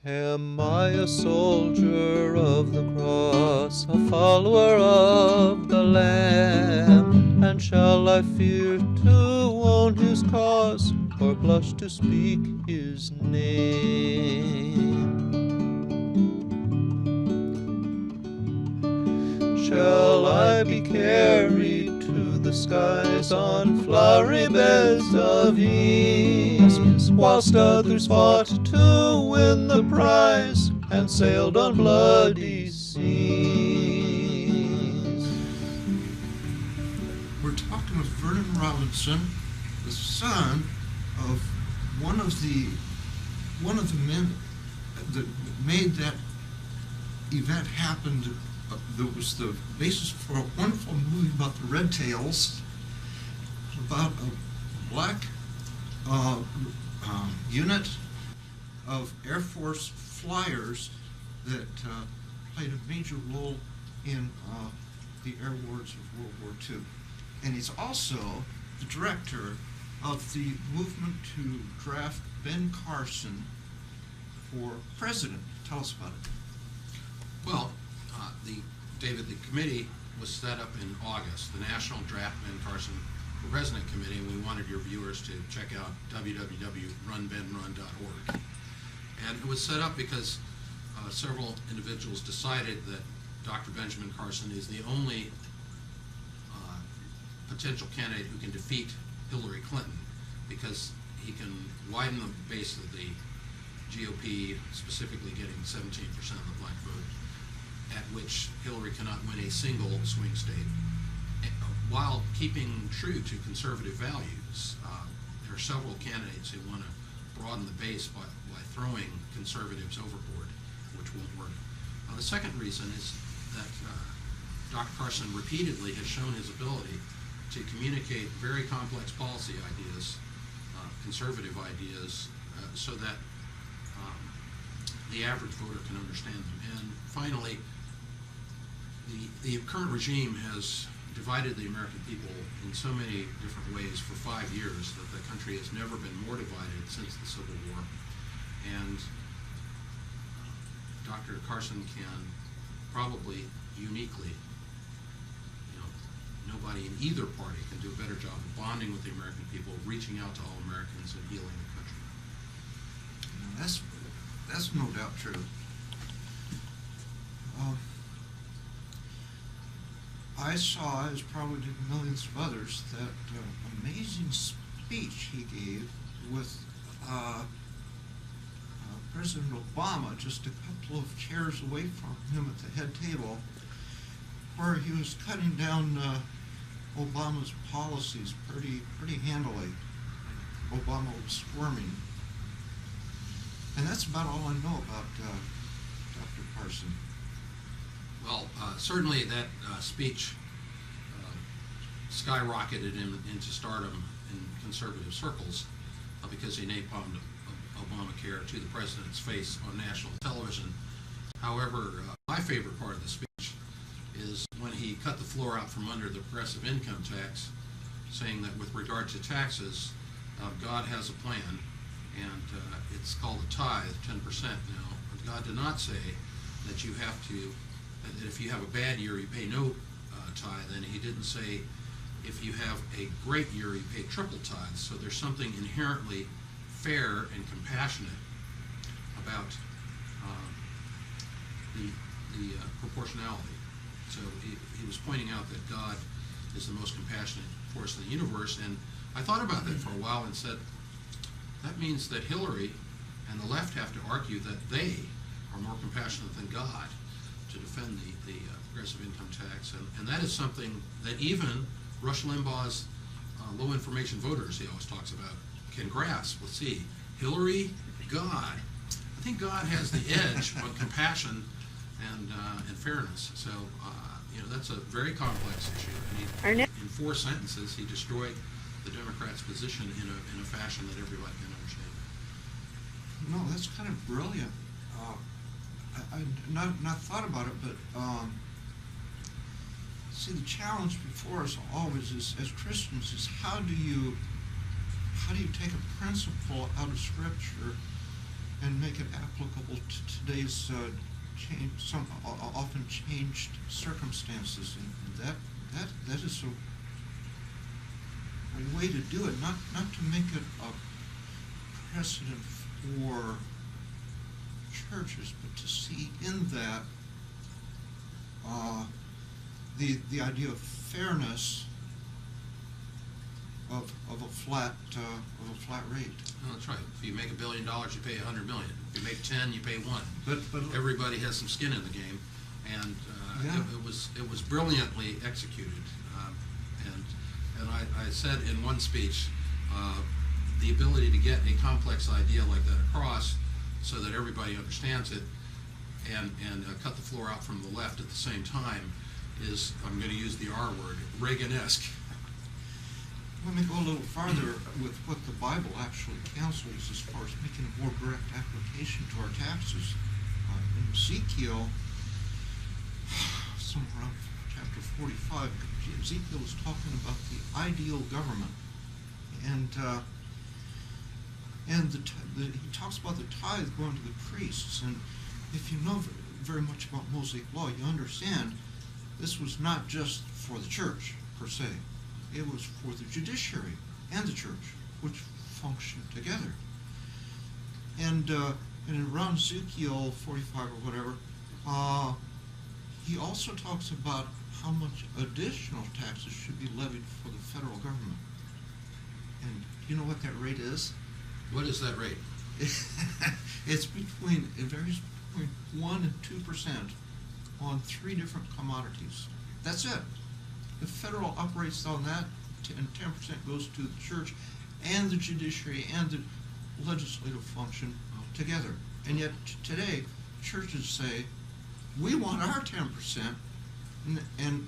Am I a soldier of the cross, a follower of the Lamb? And shall I fear to own his cause, or blush to speak his name? Shall I be carried to the skies on flowery beds of ease, whilst others fought to win the prize and sailed on bloody seas? We're talking with Vernon Robinson, the son of one of the men that made that event happen. That was the basis for a wonderful movie about the Red Tails, about a black unit of Air Force flyers that played a major role in the air wars of World War II. And he's also the director of the movement to draft Ben Carson for president. Tell us about it. Well, the committee was set up in August, the National Draft Ben Carson for President Committee, and we wanted your viewers to check out www.runbenrun.org. And it was set up because several individuals decided that Dr. Benjamin Carson is the only potential candidate who can defeat Hillary Clinton, because he can widen the base of the GOP, specifically getting 17% of the black vote, at which Hillary cannot win a single swing state, while keeping true to conservative values. There are several candidates who want to broaden the base by throwing conservatives overboard, which won't work. The second reason is that Dr. Carson repeatedly has shown his ability to communicate very complex policy ideas, conservative ideas, so that the average voter can understand them. And finally, the current regime has divided the American people in so many different ways for 5 years that the country has never been more divided since the Civil War. And Dr. Carson can probably uniquely, nobody in either party can do a better job of bonding with the American people, reaching out to all Americans, and healing the country. That's no doubt true. I saw, as probably did millions of others, that amazing speech he gave with President Obama just a couple of chairs away from him at the head table, where he was cutting down Obama's policies pretty handily. Obama was squirming. And that's about all I know about Dr. Carson. Well, certainly that speech skyrocketed him into stardom in conservative circles because he napalmed Obamacare to the president's face on national television. However, my favorite part of the speech is when he cut the floor out from under the progressive income tax, saying that with regard to taxes, God has a plan, and it's called a tithe, 10% now. But God did not say that you have to, that if you have a bad year, you pay no tithe, and he didn't say if you have a great year, you pay triple tithes. So there's something inherently fair and compassionate about the proportionality. So he was pointing out that God is the most compassionate force in the universe, and I thought about that for a while and said, that means that Hillary and the left have to argue that they are more compassionate than God to defend the progressive income tax, and that is something that even Rush Limbaugh's low information voters he always talks about can grasp. Let's see, Hillary, God. I think God has the edge on compassion and fairness. So that's a very complex issue. And in 4 sentences, he destroyed the Democrats' position in a fashion that everybody can understand. No, that's kind of brilliant. I not thought about it, but see, the challenge before us always is, as Christians, is how do you take a principle out of Scripture and make it applicable today's often changed circumstances, and that is a way to do it, not to make it a precedent for churches, but to see in that the idea of fairness of a flat rate. No, that's right. If you make $1 billion, you pay $100 million. If you make 10, you pay 1. But Everybody has some skin in the game, and Yeah. it was brilliantly executed. And I said in one speech, the ability to get a complex idea like that across so that everybody understands it, and cut the floor out from the left at the same time is, I'm going to use the R word, Reagan-esque. let me go a little farther with what the Bible actually counsels as far as making a more direct application to our taxes. In Ezekiel, somewhere around chapter 45, Ezekiel is talking about the ideal government, and he talks about the tithe going to the priests. And if you know very much about Mosaic law, you understand this was not just for the church per se. It was for the judiciary and the church, which functioned together. And in around Ezekiel 45 or whatever, he also talks about how much additional taxes should be levied for the federal government. And do you know what that rate is? What is that rate? It varies between 1% and 2% on 3 different commodities. That's it. The federal operates on that, and 10% goes to the church and the judiciary and the legislative function together. And yet today, churches say, we want our 10%, and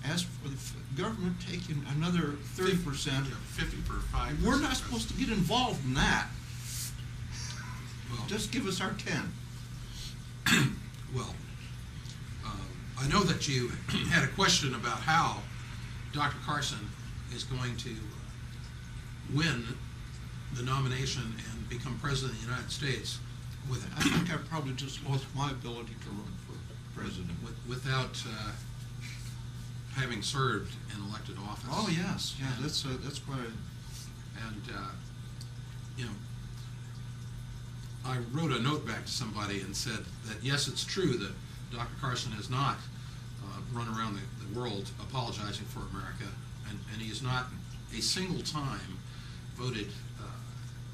as for the government taking another 30%, 50 for 5. we're not supposed to get involved in that. Well, Just give us our 10. Well, I know that you had a question about how Dr. Carson is going to win the nomination and become President of the United States I think I probably just lost my ability to run for president. without having served an elected office. Oh, yes, yeah, And- that's quite a... And, you know, I wrote a note back to somebody and said that, yes, it's true that Dr. Carson has not run around the world apologizing for America, and he has not a single time voted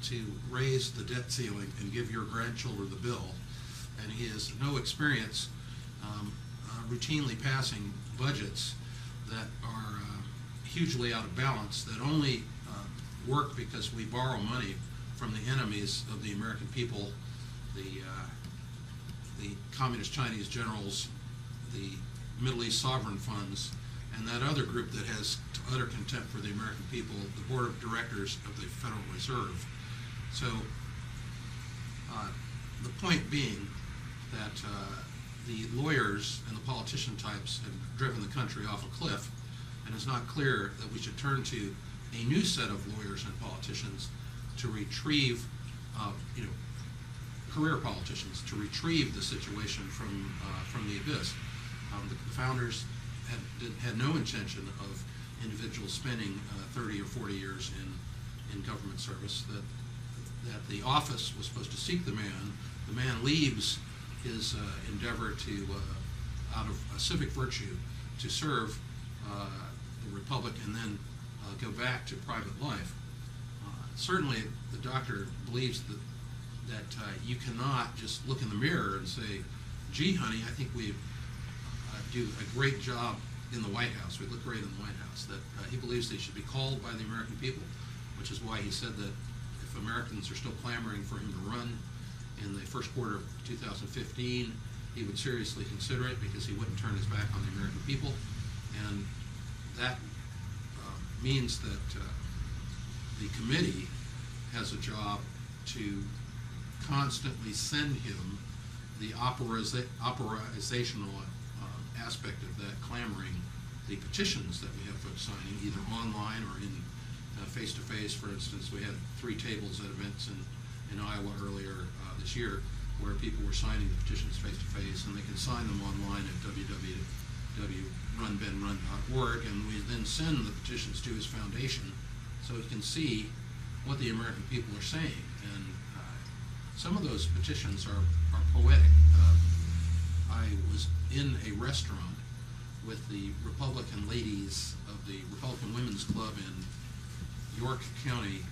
to raise the debt ceiling and give your grandchildren the bill, and he has no experience routinely passing budgets that are hugely out of balance, that only work because we borrow money from the enemies of the American people, the communist Chinese generals, the Middle East sovereign funds, and that other group that has utter contempt for the American people, the Board of Directors of the Federal Reserve. So the point being that the lawyers and the politician types have driven the country off a cliff, and it's not clear that we should turn to a new set of lawyers and politicians to retrieve, career politicians, to retrieve the situation from the abyss. The founders had no intention of individuals spending 30 or 40 years in government service, that the office was supposed to seek the man. The man leaves his endeavor to, out of civic virtue, to serve the republic and then go back to private life. Certainly, the doctor believes that you cannot just look in the mirror and say, gee, honey, I think we do a great job in the White House. We look great in the White House. That he believes they should be called by the American people, which is why he said that if Americans are still clamoring for him to run in the first quarter of 2015, he would seriously consider it, because he wouldn't turn his back on the American people. And that means that the committee has a job to constantly send him the operational aspect of that clamoring, the petitions that we have folks signing, either online or in face-to-face. For instance, we had 3 tables at events in Iowa earlier this year where people were signing the petitions face-to-face, and they can sign them online at www.runbenrun.org, and we then send the petitions to his foundation so he can see what the American people are saying. And some of those petitions are poetic. I was in a restaurant with the Republican ladies of the Republican Women's Club in York County,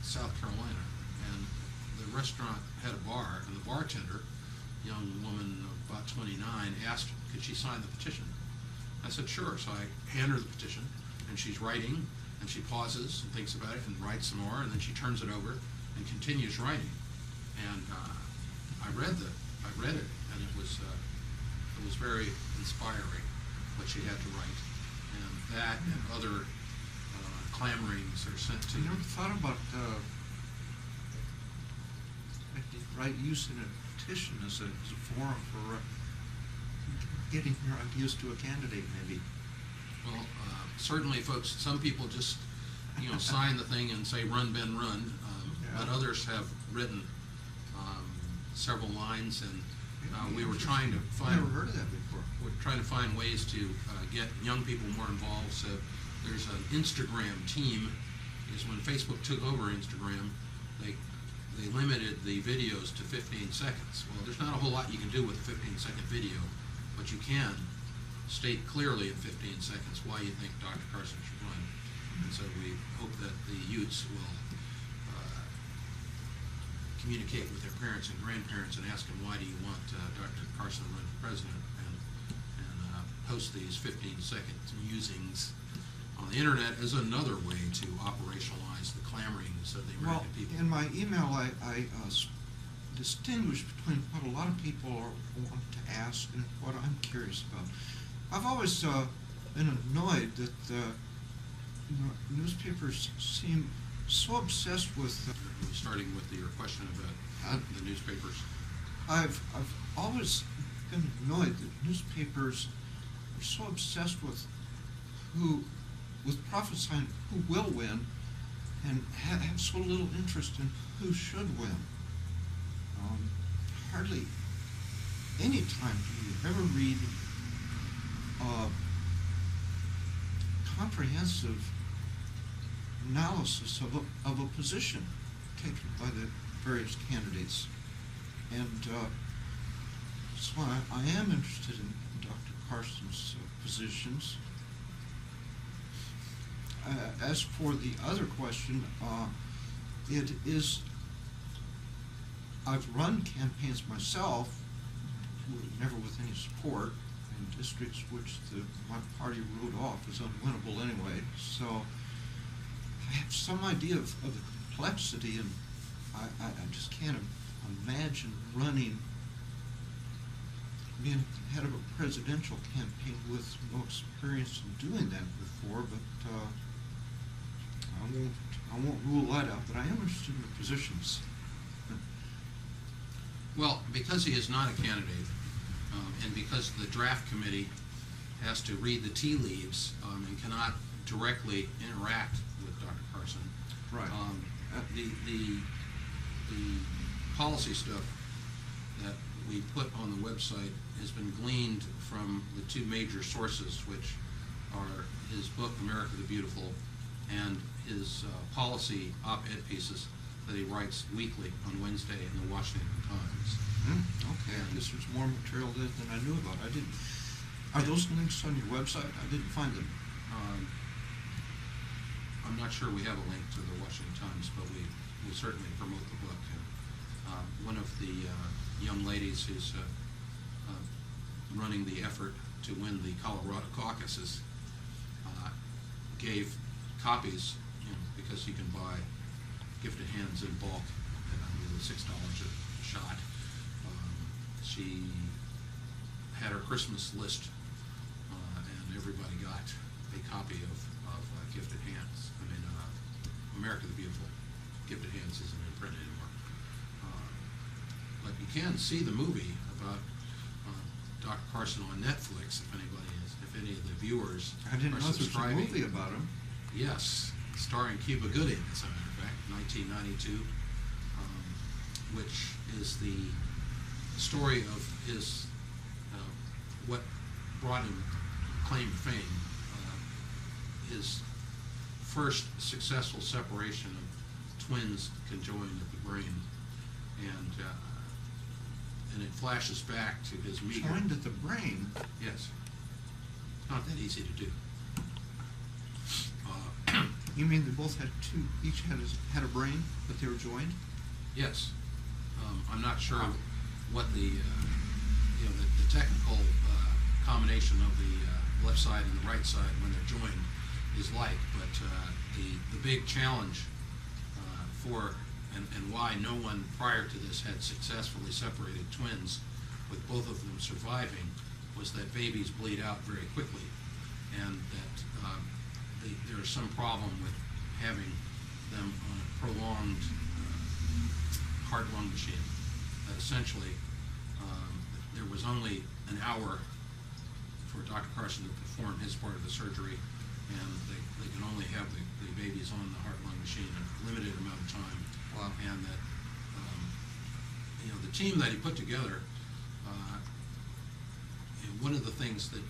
South Carolina, and the restaurant had a bar, and the bartender, young woman of about 29, asked could she sign the petition. I said sure, so I hand her the petition, and she's writing, and she pauses and thinks about it and writes some more, and then she turns it over and continues writing. And I read it, and it was very inspiring what she had to write, and that and other clamorings are sent to You never thought about using a petition as a forum for getting your ideas to a candidate, maybe? Well, certainly, folks, some people just, sign the thing and say, run, Ben, run. But others have written several lines, and we were trying to find... I've never heard of that before. We're trying to find ways to get young people more involved. So there's an Instagram team, because when Facebook took over Instagram, they limited the videos to 15 seconds. Well, there's not a whole lot you can do with a 15-second video, but you can state clearly in 15 seconds why you think Dr. Carson should run. And so we hope that the youths will communicate with their parents and grandparents and ask them, why do you want Dr. Carson to run for president, and post these 15-second musings on the internet as another way to operationalize the clamorings of the American people. In my email, I distinguish between what a lot of people want to ask and what I'm curious about. I've always been annoyed that newspapers seem so obsessed with... Starting with your question about the newspapers. I've always been annoyed that newspapers are so obsessed with prophesying who will win, and have so little interest in who should win. Hardly any time do you ever read comprehensive analysis of a position taken by the various candidates. And so I am interested in Dr. Carson's positions. As for the other question, it is, I've run campaigns myself, never with any support, in districts which my party ruled off as unwinnable anyway. So I have some idea of the complexity, and I just can't imagine being head of a presidential campaign with no experience in doing that before, but I won't rule that out, but I am interested in the positions. Well, because he is not a candidate, and because the draft committee has to read the tea leaves and cannot directly interact with Dr. Carson, Right. The policy stuff that we put on the website has been gleaned from the two major sources, which are his book, America the Beautiful, and his policy op-ed pieces that he writes weekly on Wednesday in the Washington Times. Okay, I guess there's more material there than I knew about. Are those links on your website? I didn't find them. I'm not sure we have a link to the Washington Times, but we certainly promote the book. One of the young ladies who's running the effort to win the Colorado caucuses gave copies, because you can buy gifted hands in bulk at $6 a shot. She had her Christmas list, and everybody got a copy of Gifted Hands. America the Beautiful. Gifted Hands isn't in print anymore. But you can see the movie about Dr. Carson on Netflix if any of the viewers I didn't are know there was a subscribing. movie about him. Yes, starring Cuba Gooding, as a matter of fact, 1992, which is the story of his, what brought him claim to fame, his first successful separation of twins conjoined at the brain, and it flashes back to his meager. Joined at the brain? Yes. Not that easy to do. You mean they both had two, each had a brain, but they were joined? Yes. I'm not sure Wow. what the technical combination of the left side and the right side when they're joined is like, but the big challenge for and why no one prior to this had successfully separated twins with both of them surviving was that babies bleed out very quickly, and that there's some problem with having them on a prolonged heart-lung machine. That essentially, there was only an hour for Dr. Carson to perform his part of the surgery, and they can only have the babies on the heart-lung machine a limited amount of time. Wow. And that, the team that he put together, one of the things that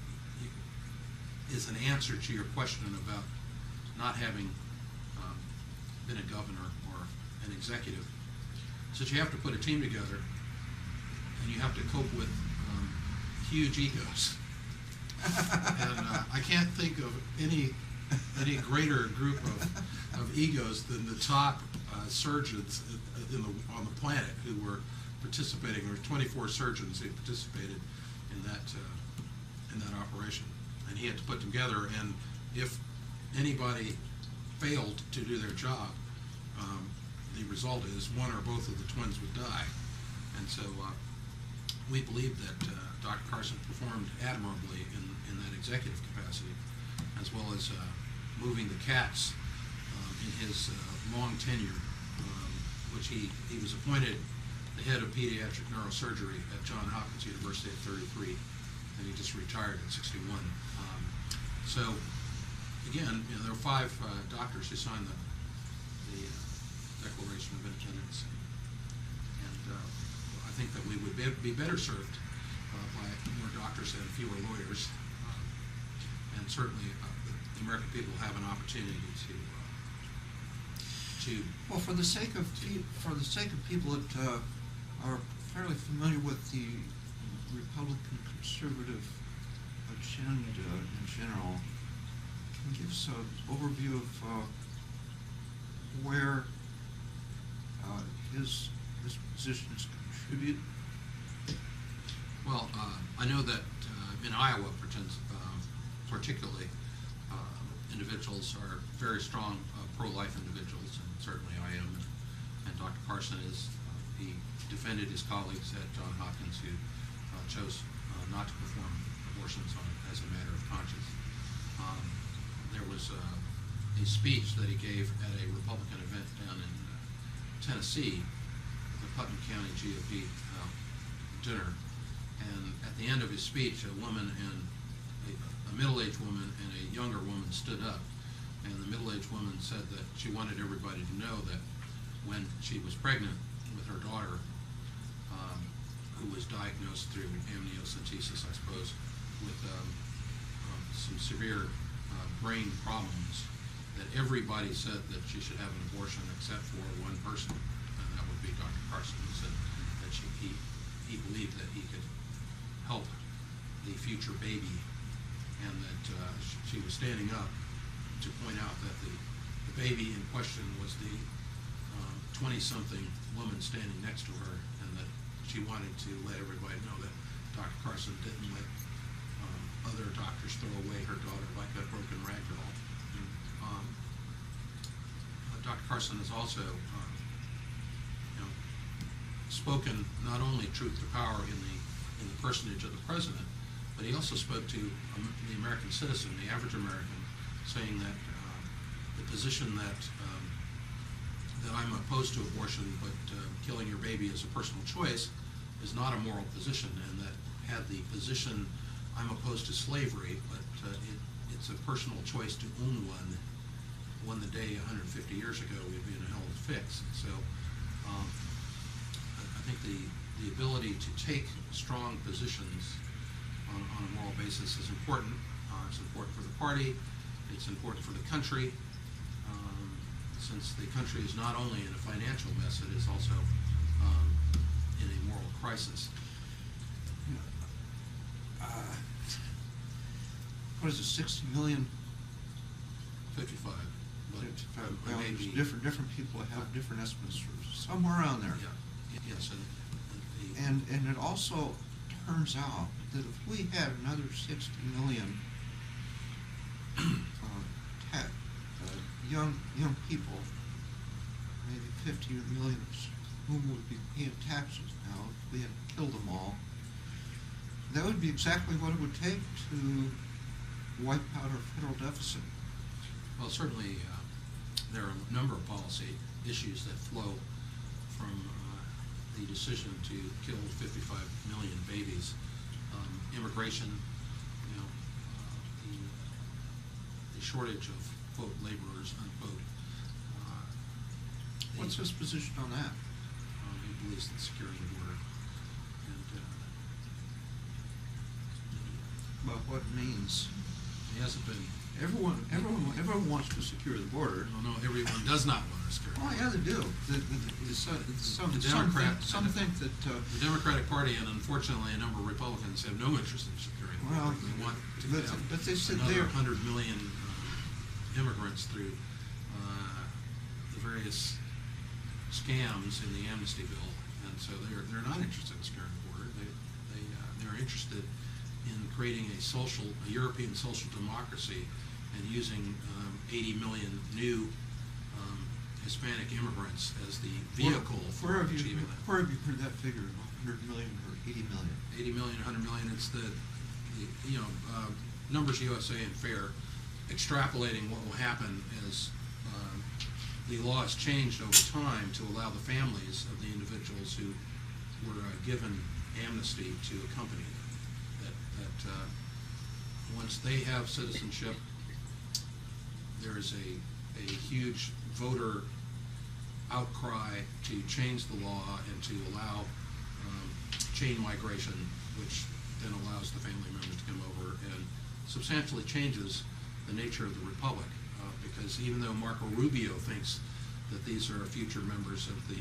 is an answer to your question about not having been a governor or an executive, is that you have to put a team together and you have to cope with huge egos. And I can't think of any greater group of egos than the top surgeons on the planet who were participating. There were 24 surgeons who participated in that operation, and he had to put together. And if anybody failed to do their job, the result is one or both of the twins would die. And so we believe that Dr. Carson performed admirably in that executive capacity, as well as moving the cats in his long tenure, which he was appointed the head of pediatric neurosurgery at Johns Hopkins University at 33, and he just retired at 61. So again, there are 5 doctors who signed the Declaration of Independence, and I think that we would be better served by more doctors and fewer lawyers, and certainly the American people have an opportunity to Well, for the sake of people that are fairly familiar with the Republican conservative agenda in general, can you give us an overview of where his positions contribute? Well, I know that in Iowa, particularly, individuals are very strong pro-life individuals, and certainly I am. And Dr. Carson is. He defended his colleagues at Johns Hopkins who chose not to perform abortions as a matter of conscience. There was a speech that he gave at a Republican event down in Tennessee, the Putnam County GOP dinner, and at the end of his speech, a middle-aged woman and a younger woman stood up, and the middle-aged woman said that she wanted everybody to know that when she was pregnant with her daughter, who was diagnosed through amniocentesis, I suppose, with some severe brain problems, that everybody said that she should have an abortion except for one person, and that would be Dr. Carson, who said that he believed that he could help the future baby, and that she was standing up to point out that the baby in question was the 20-something woman standing next to her, and that she wanted to let everybody know that Dr. Carson didn't let other doctors throw away her daughter like a broken rag doll. Dr. Carson has also spoken not only truth to power in the personage of the president, but he also spoke to the American citizen, the average American, saying that the position that I'm opposed to abortion, but killing your baby is a personal choice, is not a moral position, and that had the position I'm opposed to slavery, but it's a personal choice to own one. Won the day 150 years ago, we'd be in a hell of a fix. So I think the the ability to take strong positions on a moral basis is important. It's important for the party. It's important for the country. Since the country is not only in a financial mess, it is also in a moral crisis. What is it, 60 million? 55. But Well, maybe, there's different people have different estimates, somewhere around there. yeah, yes, And it also turns out that if we had another 60 million young people, maybe 50 million whom would be paying taxes now if we had killed them all, that would be exactly what it would take to wipe out our federal deficit. well, certainly there are a number of policy issues that flow from the decision to kill 55 million babies. Immigration, the shortage of, quote, laborers, unquote. What's his position on that? He believes in securing the border. And About what it means? he hasn't been, Everyone wants to secure the border. no, everyone does not want to secure. Oh, yeah, they do. Some think that, The Democratic Party and unfortunately a number of Republicans have no interest in securing the Well, border. They want to but they have said another they're- 100 million immigrants through the various scams in the amnesty bill, and so they're not interested in securing the border. They're interested in creating a European social democracy and using 80 million new Hispanic immigrants as the vehicle Where for have you achieving that. heard that figure, 100 million or 80 million? 80 million, 100 million, it's the Numbers USA and FAIR extrapolating what will happen as the law has changed over time to allow the families of the individuals who were given amnesty to accompany them. That once they have citizenship, there is a huge voter outcry to change the law and to allow chain migration, which then allows the family members to come over and substantially changes the nature of the republic. Because even though Marco Rubio thinks that these are future members of the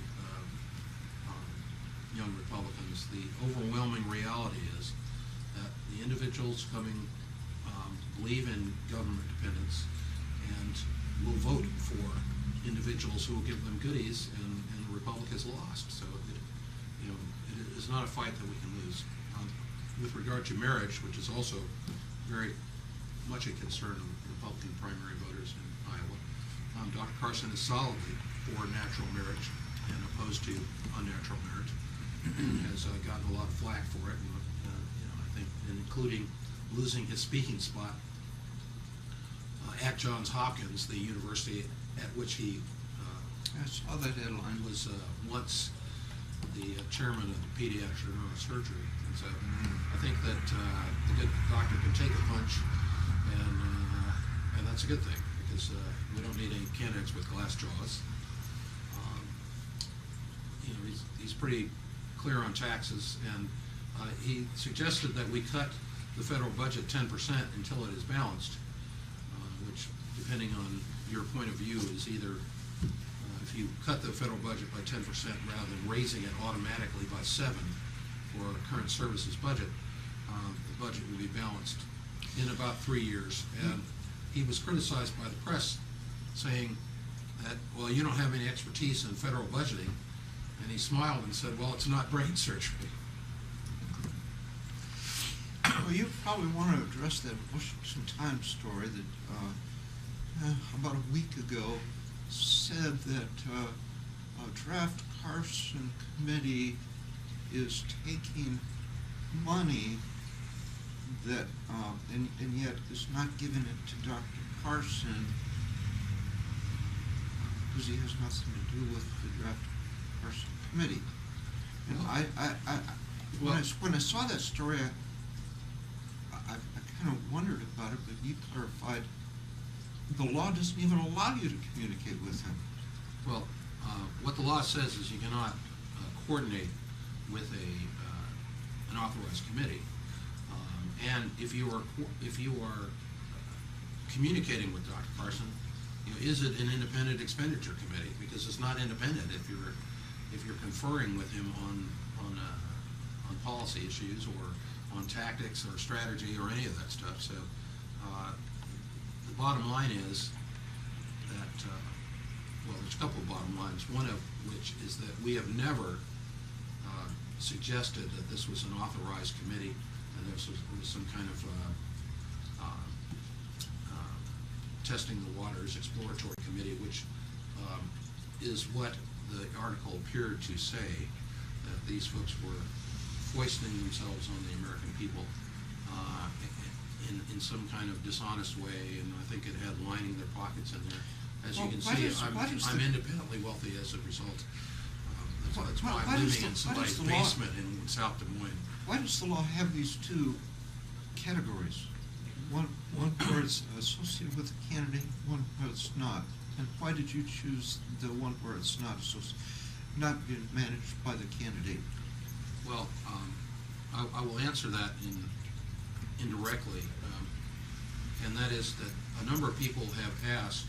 young Republicans, the overwhelming reality is that the individuals coming believe in government dependence and will vote for individuals who will give them goodies, and the republic is lost. So it is not a fight that we can lose. With regard to marriage, which is also very much a concern of Republican primary voters in Iowa, Dr. Carson is solidly for natural marriage and opposed to unnatural marriage, and has gotten a lot of flack for it, and I think including losing his speaking spot at Johns Hopkins, the university at which he I saw that headline. was once the chairman of the pediatric neurosurgery. And so I think that the good doctor can take a punch, and that's a good thing, because we don't need any candidates with glass jaws. He's pretty clear on taxes, and he suggested that we cut the federal budget 10% until it is balanced, which, depending on your point of view, is either if you cut the federal budget by 10% rather than raising it automatically by 7% for our current services budget, the budget will be balanced in about 3 years. And he was criticized by the press, saying that, well, you don't have any expertise in federal budgeting. And he smiled and said, well, it's not brain surgery. Well, you probably want to address that Washington Times story that about a week ago said that a draft Carson committee is taking money that and yet is not giving it to Dr. Carson because he has nothing to do with the draft Carson committee. And when I saw that story, I kind of wondered about it, but you clarified the law doesn't even allow you to communicate with him. Well, what the law says is you cannot coordinate with an authorized committee. And if you are communicating with Dr. Carson, is it an independent expenditure committee? Because it's not independent if you're conferring with him on policy issues or on tactics or strategy or any of that stuff. So the bottom line is that well, there's a couple of bottom lines. One of which is that we have never suggested that this was an authorized committee and this was some kind of testing the waters exploratory committee, which is what the article appeared to say, that these folks were foisting themselves on the American people in some kind of dishonest way, and I think it had lining their pockets in there. As you can see, I'm independently wealthy as a result. That's why I'm living in somebody's basement in South Des Moines. Why does the law have these two categories? One where it's associated with the candidate, one where it's not. And why did you choose the one where it's not being managed by the candidate? Well, I will answer that indirectly, and that is that a number of people have asked,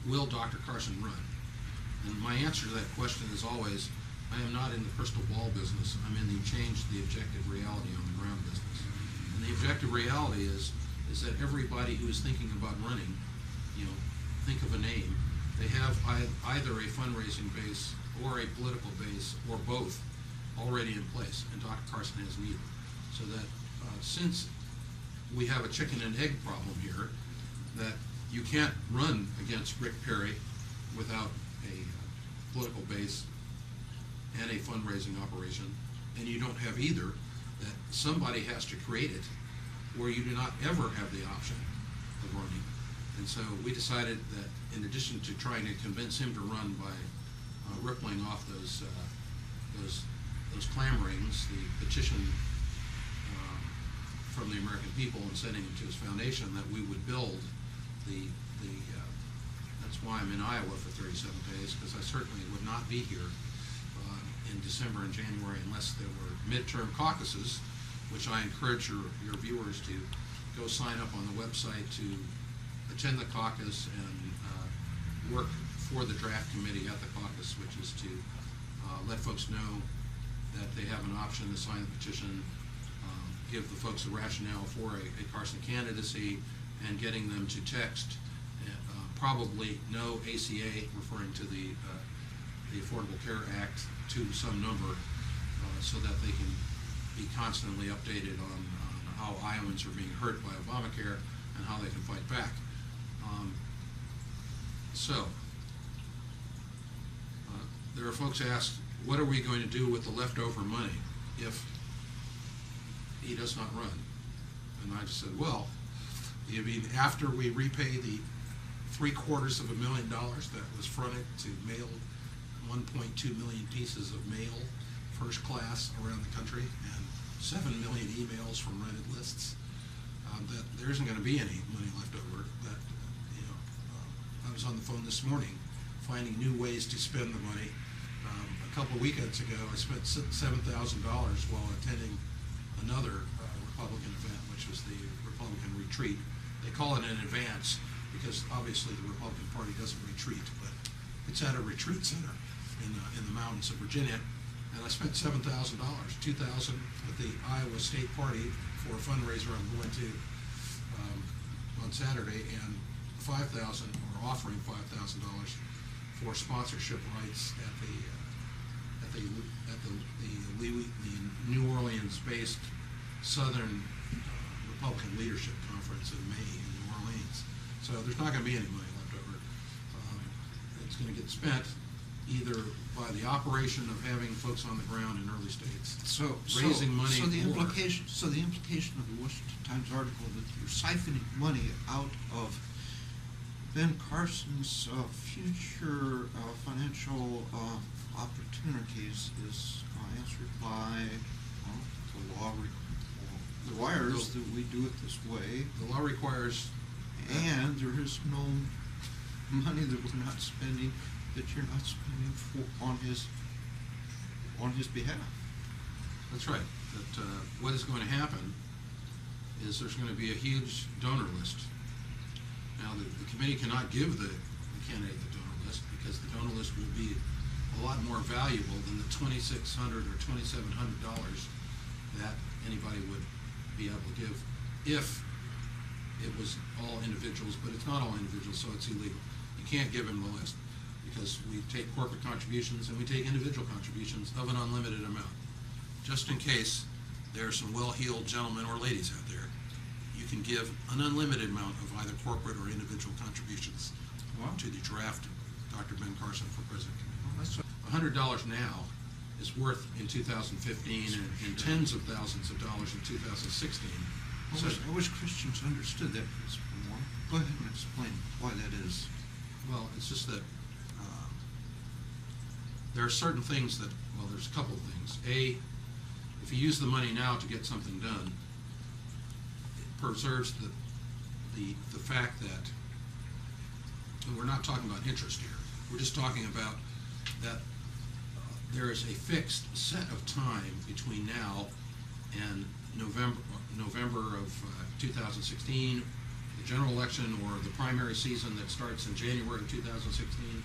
will Dr. Carson run? And my answer to that question is always, I am not in the crystal ball business. I'm in the change the objective reality on the ground business. And the objective reality is that everybody who is thinking about running, think of a name. They have either a fundraising base or a political base or both already in place, and Dr. Carson has neither. So that since we have a chicken and egg problem here, that you can't run against Rick Perry without a political base and a fundraising operation, and you don't have either, that somebody has to create it where you do not ever have the option of running. And so we decided that in addition to trying to convince him to run by rippling off those clamorings, the petition from the American people and sending it to his foundation, that we would build that's why I'm in Iowa for 37 days, because I certainly would not be here in December and January unless there were midterm caucuses, which I encourage your viewers to go sign up on the website to attend the caucus and work for the draft committee at the caucus, which is to let folks know that they have an option to sign the petition, give the folks a rationale for a Carson candidacy, and getting them to text probably no ACA, referring to the Affordable Care Act, to some number so that they can be constantly updated on how Iowans are being hurt by Obamacare and how they can fight back. There are folks asked, what are we going to do with the leftover money if he does not run? And I just said, well, you mean after we repay the $750,000 that was fronted to mail 1.2 million pieces of mail, first class, around the country, and 7 million emails from rented lists, that there isn't going to be any money left over. That I was on the phone this morning finding new ways to spend the money. A couple of weekends ago, I spent $7,000 while attending another Republican event, which was the Republican retreat. They call it an advance because obviously the Republican Party doesn't retreat, but it's at a retreat center in the mountains of Virginia. And I spent $7,000, $2,000 with the Iowa State Party for a fundraiser I'm going to on Saturday, and $5,000, or offering $5,000 for sponsorship rights at the New Orleans-based Southern Republican Leadership Conference in May in New Orleans. So there's not going to be any money left over. It's going to get spent either by the operation of having folks on the ground in early states, raising money. So the implication of the Washington Times article that you're siphoning money out of Ben Carson's future financial opportunities is answered by the law requires that we do it this way. The law requires, and there is no money that we're not spending, that you're not spending on his behalf. That's right. That what is going to happen is there's going to be a huge donor list. Now, the committee cannot give the candidate the donor list because the donor list will be a lot more valuable than the $2,600 or $2,700 that anybody would be able to give if it was all individuals, but it's not all individuals, so it's illegal. You can't give them the list because we take corporate contributions and we take individual contributions of an unlimited amount. Just in case there are some well-heeled gentlemen or ladies out there, you can give an unlimited amount of either corporate or individual contributions to the draft Dr. Ben Carson for president committee. $100 now is worth in 2015 and tens of thousands of dollars in 2016. I wish Christians understood that principle more. Go ahead and explain why that is. Well, it's just that there are certain things that, well, there's a couple of things. A, if you use the money now to get something done, it preserves the fact that, and we're not talking about interest here, we're just talking about that there is a fixed set of time between now and November of 2016, the general election or the primary season that starts in January of 2016.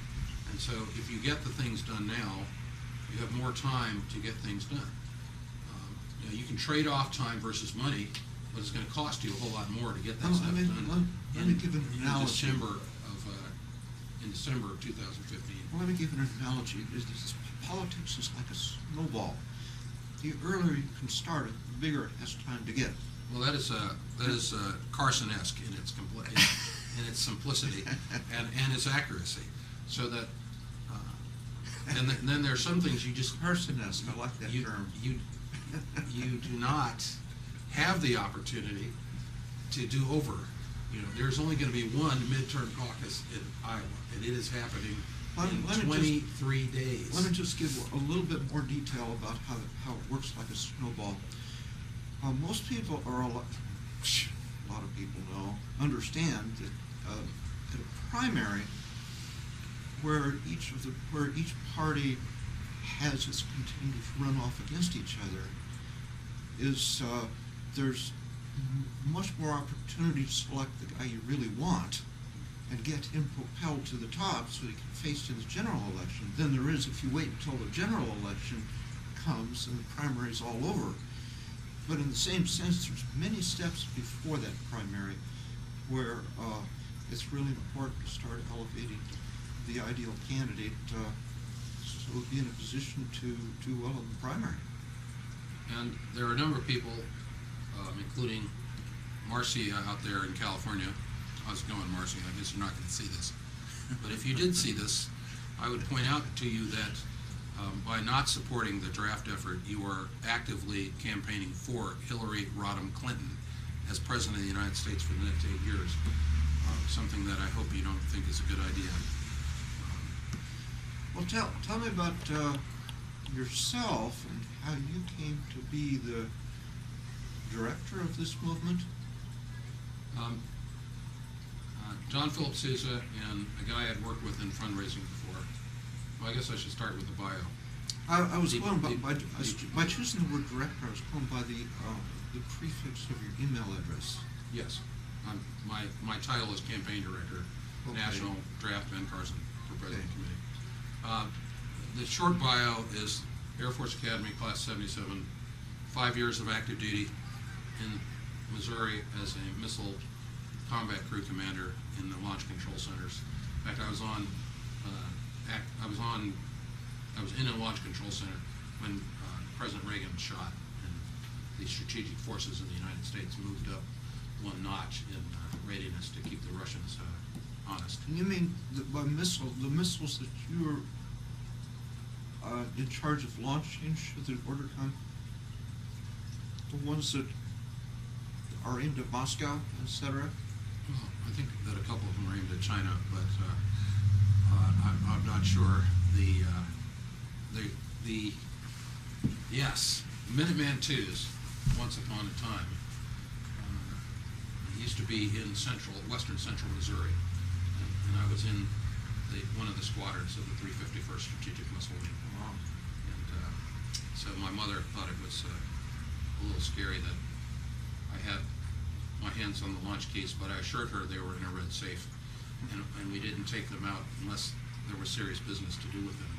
And so if you get the things done now, you have more time to get things done. You can trade off time versus money, but it's going to cost you a whole lot more to get that stuff done let me give an analogy. In December of 2015. Well, let me give an analogy. Politics is like a snowball. The earlier you can start it, the bigger it has time to get. Well, that is Carson-esque in its simplicity and its accuracy. So that, and then there are some things you just Carson-esque. I like that term. You do not have the opportunity to do over. There's only going to be one midterm caucus in Iowa, and it is happening in 23 days. Let me just give a little bit more detail about how it works like a snowball. Most people, or a lot of people understand that at a primary, where each party has its continuous runoff against each other, is there's much more opportunity to select the guy you really want and get him propelled to the top so he can face in the general election than there is if you wait until the general election comes and the primary is all over. But in the same sense, there's many steps before that primary where it's really important to start elevating the ideal candidate so we'll be in a position to do well in the primary. And there are a number of people, including Marcy out there in California. How's it going, Marcy? I guess you're not going to see this. But if you did see this, I would point out to you that by not supporting the draft effort, you are actively campaigning for Hillary Rodham Clinton as President of the United States for the next 8 years, something that I hope you don't think is a good idea. Well, tell me about yourself and how you came to be the director of this movement. John Philip Sousa and a guy I'd worked with in fundraising before. Well, I guess I should start with the bio. I was going by choosing the word director. I was going by the prefix of your email address. Yes, my title is campaign director, National Draft Ben Carson for President Committee. The short bio is Air Force Academy, Class 77, 5 years of active duty in Missouri as a missile combat crew commander in the launch control centers. In fact, I was in a launch control center when President Reagan was shot, and the strategic forces of the United States moved up one notch in readiness to keep the Russians honest. And you mean by the missiles that you were in charge of launching should the order come? The ones that are aimed at Moscow, etc.? Well, I think that a couple of them are aimed at China, but I'm not sure. Yes, Minuteman IIs, once upon a time, used to be in western central Missouri, and I was in one of the squadrons of the 351st Strategic Missile Wing. And So my mother thought it was a little scary that I had my hands on the launch keys, but I assured her they were in a red safe, and we didn't take them out unless there was serious business to do with them.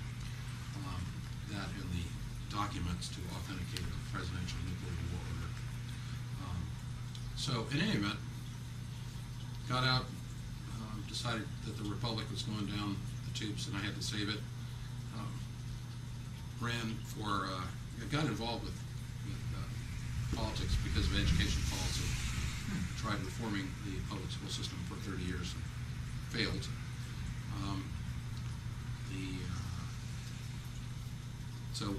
That and the documents to authenticate the presidential nuclear war order. So in any event, got out, decided that the Republic was going down the tubes and I had to save it. Ran for, got involved with politics because of education policy. Tried reforming the public school system for 30 years and failed. So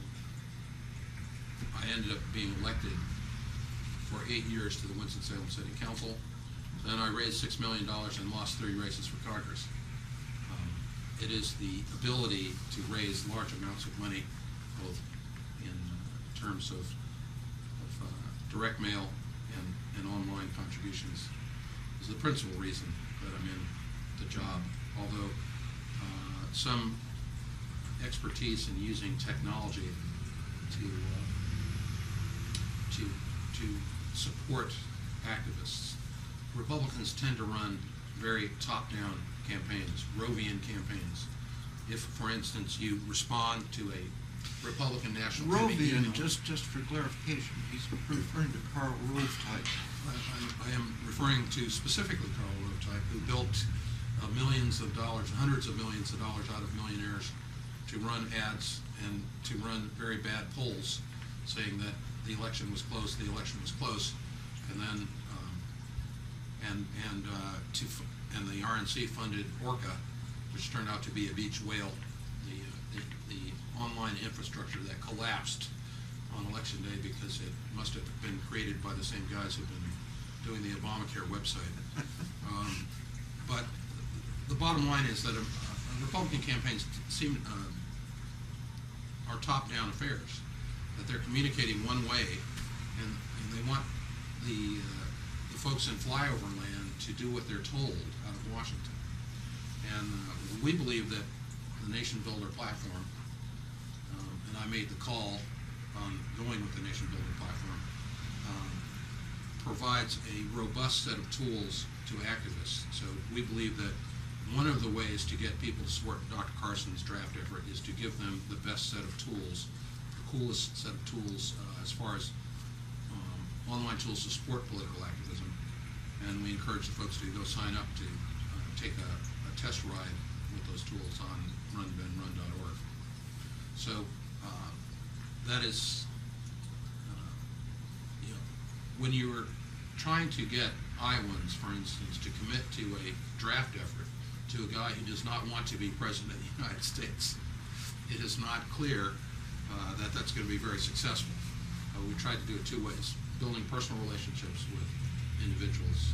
I ended up being elected for 8 years to the Winston-Salem City Council. Then I raised $6 million and lost 3 races for Congress. It is the ability to raise large amounts of money, both in terms of direct mail and online contributions, is the principal reason that I'm in the job. Although some expertise in using technology to support activists. Republicans tend to run very top-down campaigns, Rovian campaigns. If, for instance, you respond to a Republican National Committee Rovian, just for clarification, he's referring to Karl Rove type. I am referring to specifically Karl Rove type, who built millions of dollars, hundreds of millions of dollars out of millionaires to run ads and to run very bad polls saying that the election was close, the and then and the RNC funded Orca, which turned out to be a beach whale, the online infrastructure that collapsed on election day because it must have been created by the same guys who've been doing the Obamacare website. But the bottom line is that Republican campaigns are top-down affairs, that they're communicating one way, and they want the folks in flyover land to do what they're told out of Washington. And we believe that the Nation Builder platform, and I made the call on going with the Nation Builder platform, provides a robust set of tools to activists. So we believe that one of the ways to get people to support Dr. Carson's draft effort is to give them the best set of tools, the coolest set of tools as far as online tools to support political activism. And we encourage the folks to go sign up to take a test ride with those tools on runbenrun.org. So that is, when you're trying to get Iowans, for instance, to commit to a draft effort to a guy who does not want to be president of the United States, it is not clear that that's going to be very successful. We tried to do it 2 ways: building personal relationships with individuals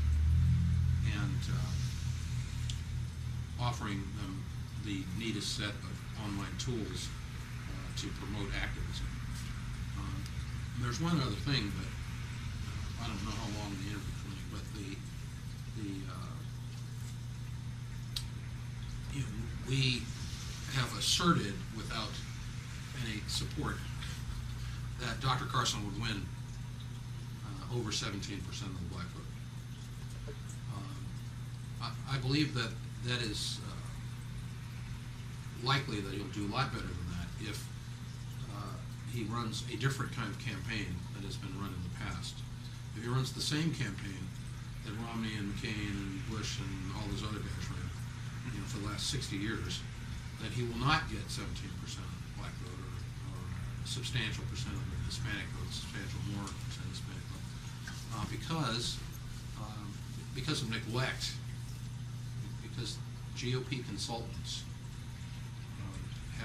and offering them the neatest set of online tools to promote activism. There's one other thing that I don't know how long the interview, but we have asserted without any support that Dr. Carson would win over 17% of the black vote. I believe that is likely that he'll do a lot better than that if he runs a different kind of campaign that has been run in the past. If he runs the same campaign that Romney and McCain and Bush and all those other guys ran, for the last 60 years, that he will not get 17% of the black vote or a substantial percent of the Hispanic vote, substantial more percent of the Hispanic vote, because of neglect, because GOP consultants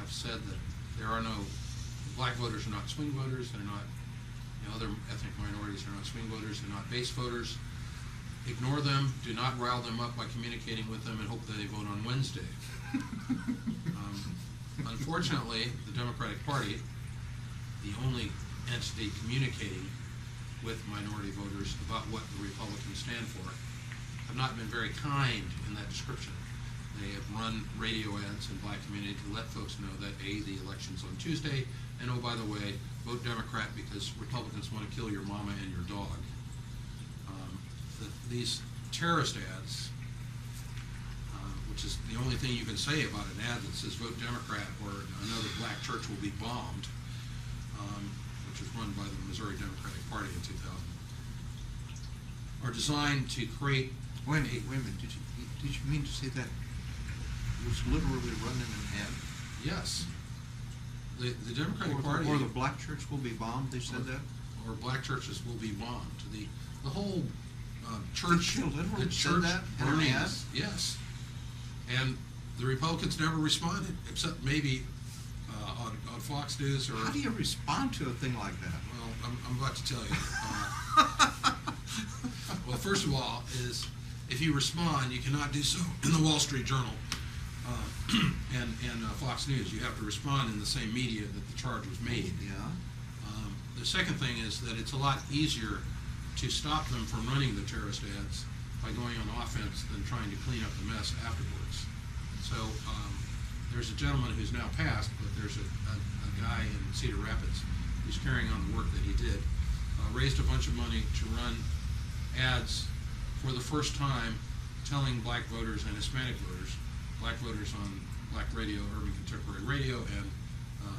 have said that there are no, black voters are not swing voters, they're not, other ethnic minorities are not swing voters, they're not base voters. Ignore them, do not rile them up by communicating with them and hope that they vote on Wednesday. Unfortunately, the Democratic Party, the only entity communicating with minority voters about what the Republicans stand for, have not been very kind in that description. They have run radio ads in black community to let folks know that A, the election's on Tuesday, And oh, by the way, vote Democrat because Republicans want to kill your mama and your dog. These terrorist ads, which is the only thing you can say about an ad that says vote Democrat or another black church will be bombed, which was run by the Missouri Democratic Party in 2000, are designed to create. Wait a minute. Did you mean to say that it was literally run in an ad? Yes. The Democratic Party. Or the black church will be bombed, they said that? Or black churches will be bombed. The whole church. They literally the said church that in an ad? burnings. Yes. And the Republicans never responded, except maybe on Fox News or. How do you respond to a thing like that? Well, I'm about to tell you. Well, first of all, is if you respond, you cannot do so in the Wall Street Journal and Fox News. You have to respond in the same media that the charge was made. Yeah. The second thing is that it's a lot easier to stop them from running the terrorist ads by going on offense than trying to clean up the mess afterwards. So there's a gentleman who's now passed, but there's a guy in Cedar Rapids who's carrying on the work that he did, raised a bunch of money to run ads for the first time telling black voters and Hispanic voters on black radio, urban contemporary radio, and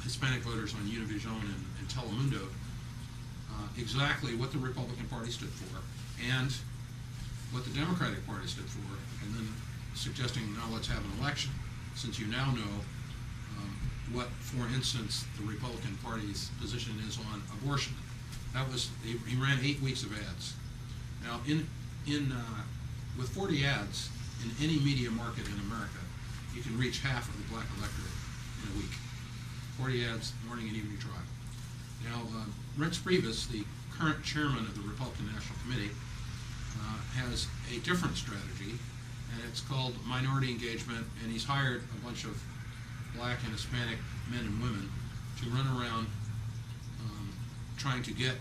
Hispanic voters on Univision and Telemundo, exactly what the Republican Party stood for and what the Democratic Party stood for, and then suggesting, now let's have an election, since you now know what, for instance, the Republican Party's position is on abortion. That was, he ran 8 weeks of ads. Now, with 40 ads in any media market in America, you can reach half of the black electorate in a week. 40 ads, morning and evening drive. Now, Reince Priebus, the current chairman of the Republican National Committee, has a different strategy, and it's called minority engagement, and he's hired a bunch of black and Hispanic men and women to run around trying to get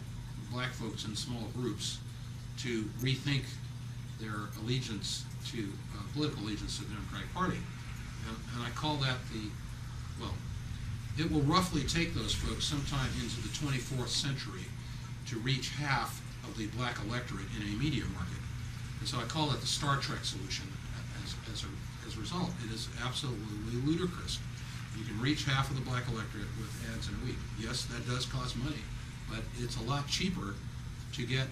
black folks in small groups to rethink their allegiance to political allegiance to the Democratic Party. And I call that it will roughly take those folks sometime into the 24th century to reach half of the black electorate in a media market. And so I call it the Star Trek solution as a result. It is absolutely ludicrous. You can reach half of the black electorate with ads in a week. Yes, that does cost money, but it's a lot cheaper to get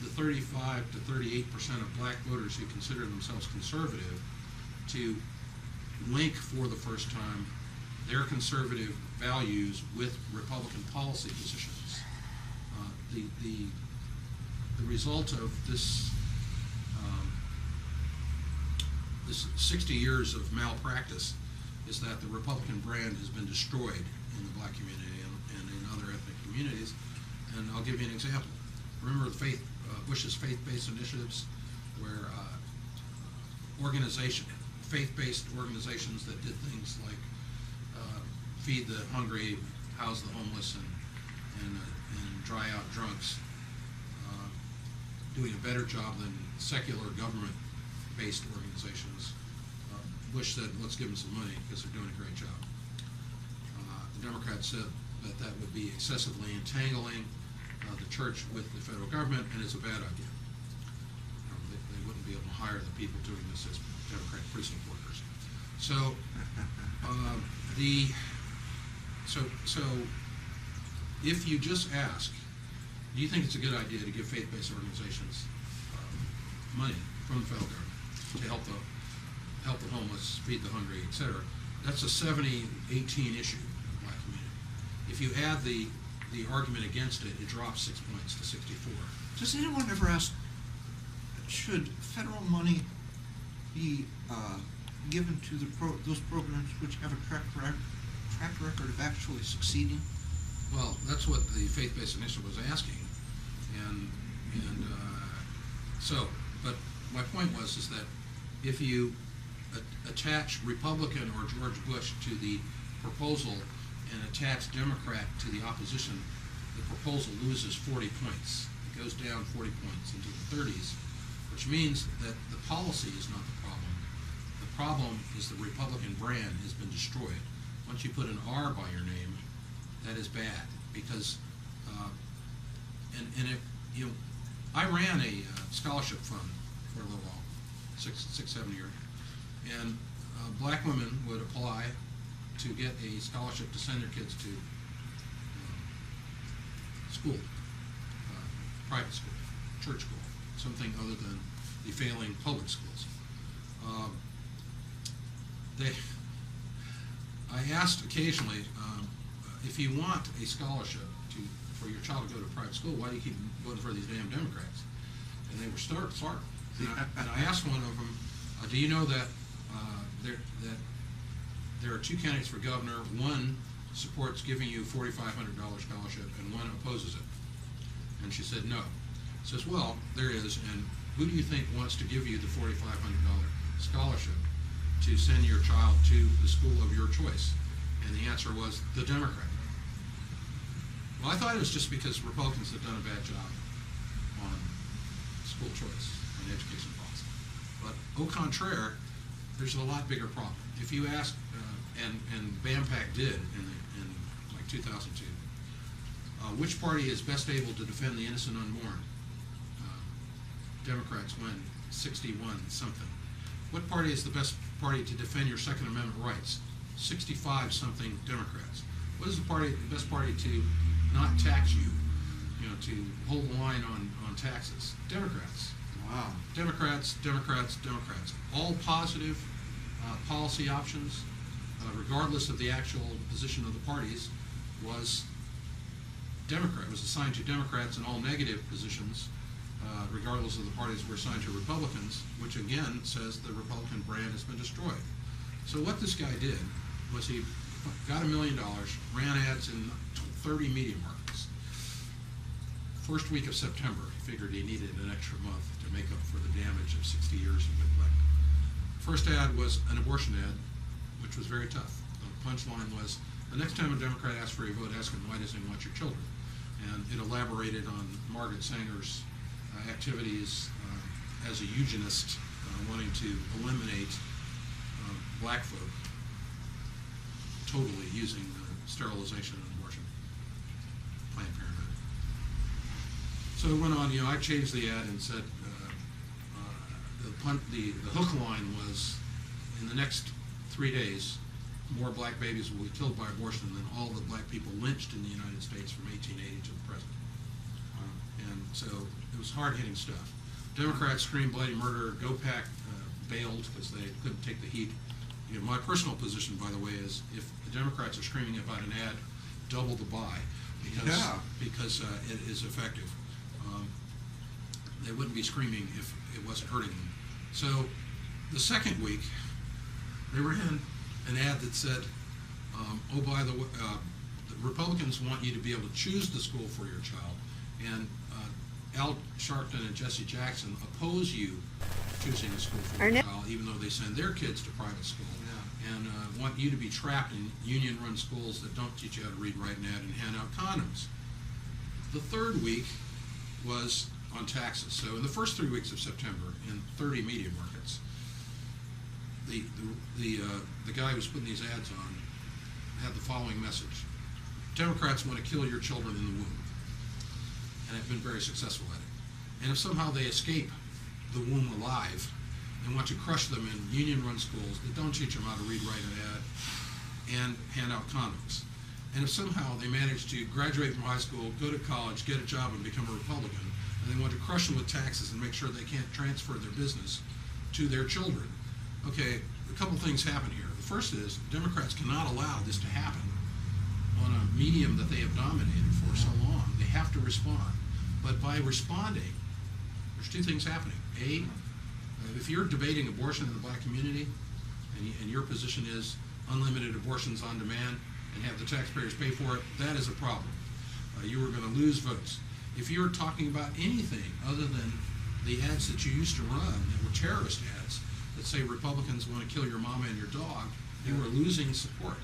the 35 to 38% of black voters who consider themselves conservative to link for the first time their conservative values with Republican policy positions. The result of this 60 years of malpractice is that the Republican brand has been destroyed in the black community and in other ethnic communities. And I'll give you an example. Remember Bush's faith-based initiatives, where faith-based organizations that did things like feed the hungry, house the homeless, and dry out drunks, doing a better job than secular government-based organizations. Bush said, let's give them some money because they're doing a great job. The Democrats said that that would be excessively entangling the church with the federal government, and it's a bad idea. They wouldn't be able to hire the people doing this as Democratic precinct workers. So, so if you just ask, do you think it's a good idea to give faith-based organizations money from the federal government to help the homeless, feed the hungry, etc.? That's a 70-18 issue in the black community. If you add the argument against it, it drops 6 points to 64. Does anyone ever ask, should federal money be given to those programs which have a track record of actually succeeding? Well, that's what the faith-based initiative was asking, but my point is that if you attach Republican or George Bush to the proposal and attach Democrat to the opposition, the proposal loses 40 points. It goes down 40 points into the 30s, which means that the policy is not the problem. The problem is the Republican brand has been destroyed. Once you put an R by your name, that is bad, because, and if, you know, I ran a scholarship fund for a little while, 7 years, and black women would apply to get a scholarship to send their kids to school, private school, church school, something other than the failing public schools. I asked occasionally, if you want a scholarship for your child to go to private school, why do you keep voting for these damn Democrats? And they were startled. And I asked one of them, do you know that there are two candidates for governor? One supports giving you $4,500 scholarship, and one opposes it. And she said, no. I says, well, there is, and who do you think wants to give you the $4,500 scholarship to send your child to the school of your choice? And the answer was the Democrat. Well, I thought it was just because Republicans have done a bad job on school choice and education policy. But au contraire, there's a lot bigger problem. If you ask, and BAMPAC did in like 2002, which party is best able to defend the innocent unborn? Democrats win 61 something. What party is the best party to defend your Second Amendment rights? 65 something Democrats. What is the best party to not tax you, to hold the line on taxes? Democrats. Wow. Democrats. All positive policy options, regardless of the actual position of the parties, was assigned to Democrats, and all negative positions, regardless of the parties, were assigned to Republicans, which again says the Republican brand has been destroyed. So what this guy did was he got $1 million, ran ads in 30 media markets. First week of September, he figured he needed an extra month to make up for the damage of 60 years of neglect. First ad was an abortion ad, which was very tough. The punchline was, the next time a Democrat asks for your vote, ask him why doesn't he want your children? And it elaborated on Margaret Sanger's activities as a eugenist, wanting to eliminate black folk totally, using sterilization and abortion, Planned Parenthood. So it went on. I changed the ad and said the hook line was, in the next 3 days, more black babies will be killed by abortion than all the black people lynched in the United States from 1880 to the present. And so it was hard-hitting stuff. Democrats screamed bloody murder. GOPAC bailed because they couldn't take the heat. My personal position, by the way, is if the Democrats are screaming about an ad, double the buy, because it is effective. They wouldn't be screaming if it wasn't hurting them. So the second week, they ran an ad that said, oh, by the way, the Republicans want you to be able to choose the school for your child, and Al Sharpton and Jesse Jackson oppose you choosing a school for your child, even though they send their kids to private school, and want you to be trapped in union-run schools that don't teach you how to read, write, and add, and hand out condoms. The third week was on taxes. So in the first 3 weeks of September, in 30 media markets, the guy who was putting these ads on had the following message: Democrats want to kill your children in the womb, and have been very successful at it. And if somehow they escape the womb alive, and want to crush them in union-run schools that don't teach them how to read, write, and add, and hand out condoms. And if somehow they manage to graduate from high school, go to college, get a job, and become a Republican, and they want to crush them with taxes and make sure they can't transfer their business to their children. Okay, a couple things happen here. The first is Democrats cannot allow this to happen on a medium that they have dominated for so long. They have to respond. But by responding, there's two things happening. A, if you're debating abortion in the black community, and your position is unlimited abortions on demand and have the taxpayers pay for it, that is a problem. You are going to lose votes. If you're talking about anything other than the ads that you used to run that were terrorist ads that say Republicans want to kill your mama and your dog, you are losing support.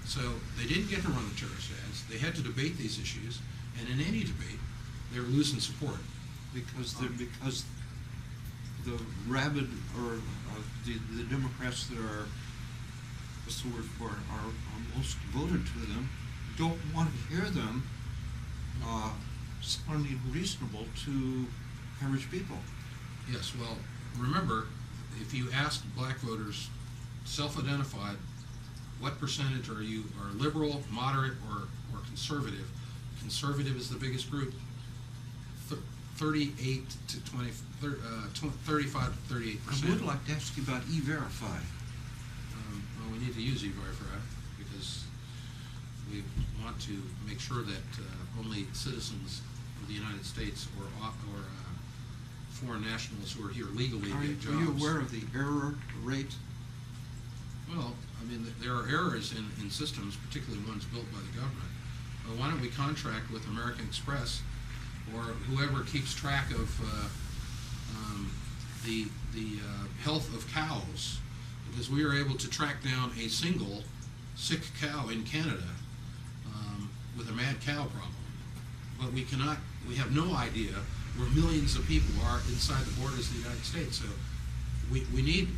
So they didn't get to run the terrorist ads. They had to debate these issues, and in any debate, they were losing support. Because the rabid, or the Democrats that are, what's the word for it, are most voted to them, don't want to hear them sounding reasonable to average people. Yes, well, remember, if you asked black voters, self-identified, what percentage are liberal, moderate, or conservative? Conservative is the biggest group, 38 to 20, 35 to 38%. I would like to ask you about E-Verify. Well, we need to use E-Verify because we want to make sure that only citizens of the United States or foreign nationals who are here legally get jobs. Are you aware of the error rate? Well, I mean, there are errors in systems, particularly ones built by the government. Well, why don't we contract with American Express or whoever keeps track of the health of cows, because we are able to track down a single sick cow in Canada with a mad cow problem. But we have no idea where millions of people are inside the borders of the United States. So we need,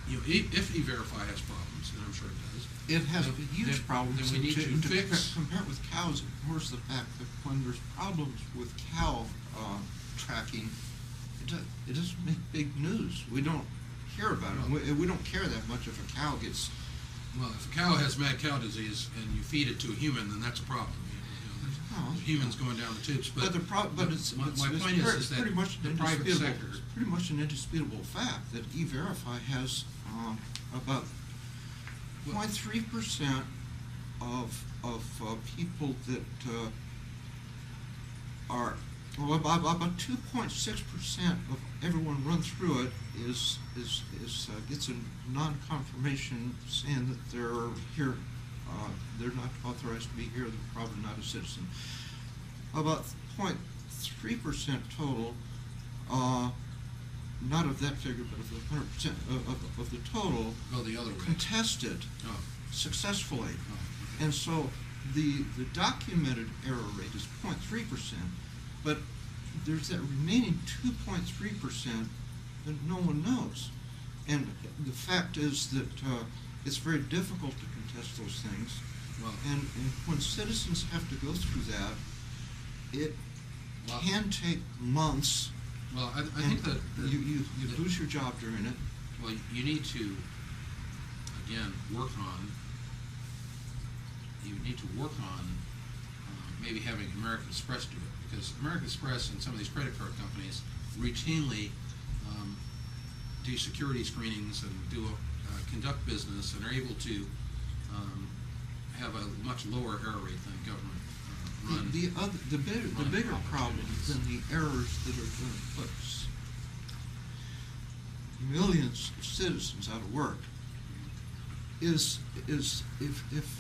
if E-Verify has problems, and I'm sure it does. It has huge problems. Then we need to fix. Compare it with cows, of course, the fact that when there's problems with cow tracking, it doesn't make big news. We don't hear about it. We don't care that much if a cow gets... Well, if a cow has mad cow disease and you feed it to a human, then that's a problem. There's humans going down the tubes. But my point is that the private sector... It's pretty much an indisputable fact that E-Verify has about 0.3% of people that are... Well, about 2.6% of everyone run through it gets a non-confirmation saying that they're here, they're not authorized to be here, they're probably not a citizen. About 0.3% total, not of that figure, but of the 100% of the total, go the other way, contested successfully. And so the documented error rate is 0.3%. But there's that remaining 2.3% that no one knows. And the fact is that it's very difficult to contest those things. Well, and when citizens have to go through that, it can take months. Well, I think that you lose your job during it. Well, you need to, again, work on maybe having American Express do it. Because American Express and some of these credit card companies routinely do security screenings and conduct business and are able to have a much lower error rate than government run. The bigger problem than the errors that are going to put millions of citizens out of work is if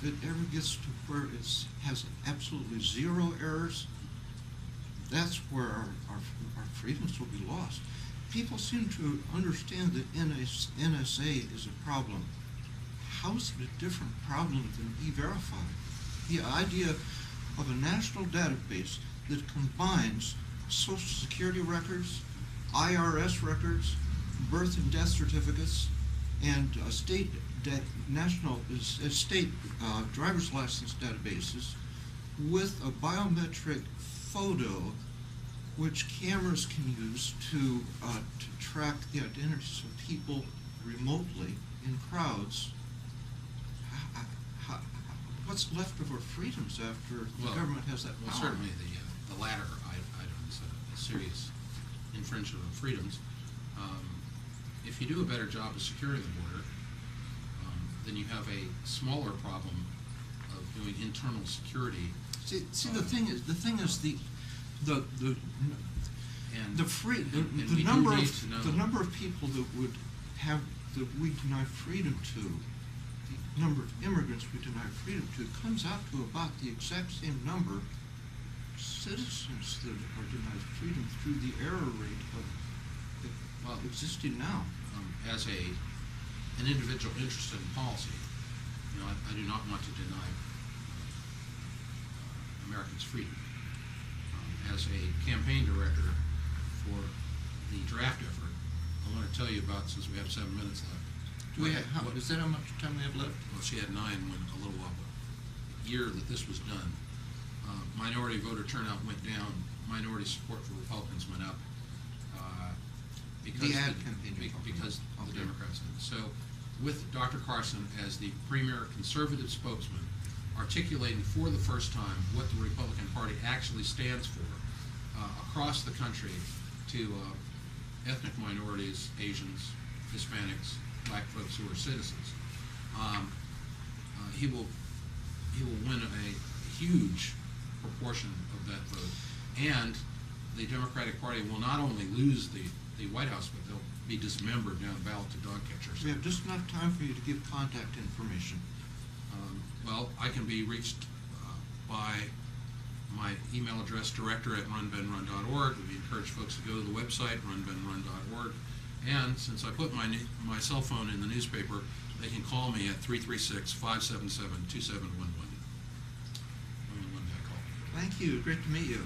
it ever gets to where it has absolutely zero errors. That's where our freedoms will be lost. People seem to understand that NSA is a problem. How is it a different problem than E-Verify? The idea of a national database that combines Social Security records, IRS records, birth and death certificates, and state driver's license databases with a biometric photo which cameras can use to track the identities of people remotely in crowds. What's left of our freedoms after the government has that power? Well, certainly the latter item is a serious infringement of freedoms. If you do a better job of securing the border, then you have a smaller problem of doing internal security. See, the thing is the number of people that we deny freedom to, the number of immigrants we deny freedom to, comes out to about the exact same number of citizens that are denied freedom through the error rate of existing now. As an individual interested in policy, I do not want to deny Americans freedom. As a campaign director for the draft effort, I want to tell you about, since we have 7 minutes left. Is that how much time we have left? Well, she had 9 when a little while ago. year that this was done, minority voter turnout went down, minority support for Republicans went up. Because The ad campaign you're talking because about. the Okay. Democrats did. So, with Dr. Carson as the premier conservative spokesman, articulating for the first time what the Republican Party actually stands for across the country to ethnic minorities, Asians, Hispanics, black folks who are citizens, he will win a huge proportion of that vote, and the Democratic Party will not only lose the White House, but they'll be dismembered down the ballot to dog catchers. We have just enough time for you to give contact information. Well, I can be reached by my email address, director@runbenrun.org. We encourage folks to go to the website, runbenrun.org. And since I put my cell phone in the newspaper, they can call me at 336-577-2711. Only one guy call. Thank you. Great to meet you.